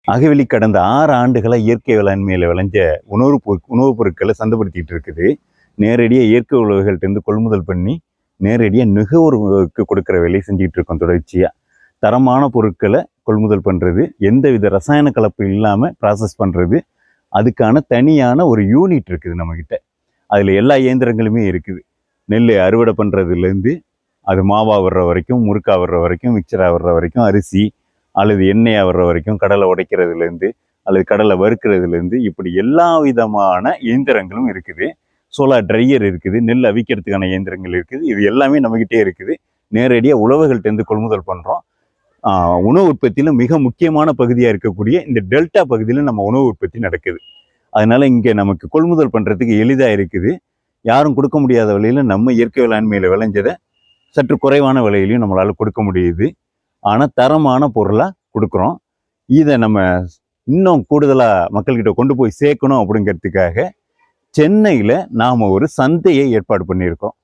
அகவெளி கடந்த 6 ஆண்டுகளாக இயற்கை வேளாண்மையில் விளைஞ்ச உணவுப் பொருட்களை சந்தைப்படுத்திட்டு இருக்குது. நேரடியாக இயற்கை உழவுகள்கிட்டருந்து கொள்முதல் பண்ணி நேரடியாக நுகர்வோருக்கு கொடுக்குற வேலையை செஞ்சுக்கிட்டு இருக்கோம். தொடர்ச்சியாக தரமான பொருட்களை கொள்முதல் பண்ணுறது, எந்தவித ரசாயன கலப்பு இல்லாமல் ப்ராசஸ் பண்ணுறது, அதுக்கான தனியான ஒரு யூனிட் இருக்குது நம்மக்கிட்ட. அதில் எல்லா இயந்திரங்களுமே இருக்குது. நெல் அறுவடை பண்ணுறதுலேருந்து அது மாவா வர்ற வரைக்கும், முறுக்கா வர்ற வரைக்கும், மிக்சராக வர்ற வரைக்கும், அரிசி அல்லது எண்ணெயாக வர்ற வரைக்கும், கடலை உடைக்கிறதுலேருந்து அல்லது கடலை வறுக்கிறதுலேருந்து இப்படி எல்லா விதமான இயந்திரங்களும் இருக்குது. சோலார் ட்ரையர் இருக்குது, நெல் அவிக்கிறதுக்கான இயந்திரங்கள் இருக்குது. இது எல்லாமே நம்மகிட்டே இருக்குது. நேரடியாக உழவுகள்கிட்டருந்து கொள்முதல் பண்ணுறோம். உணவு உற்பத்தியில் மிக முக்கியமான பகுதியாக இருக்கக்கூடிய இந்த டெல்டா பகுதியில் நம்ம உணவு உற்பத்தி நடக்குது. அதனால் இங்கே நமக்கு கொள்முதல் பண்ணுறதுக்கு எளிதாக இருக்குது. யாரும் கொடுக்க முடியாத விலையில் நம்ம இயற்கை வேளாண்மையில் விளைஞ்சதை சற்று குறைவான விலையிலையும் நம்மளால் கொடுக்க முடியுது. ஆனால் தரமான பொருளாக கொடுக்குறோம். இதை நம்ம இன்னும் கூடுதலாக மக்கள்கிட்ட கொண்டு போய் சேர்க்கணும் அப்படிங்கிறதுக்காக சென்னையில் நாம் ஒரு சந்தையை ஏற்பாடு பண்ணியிருக்கோம்.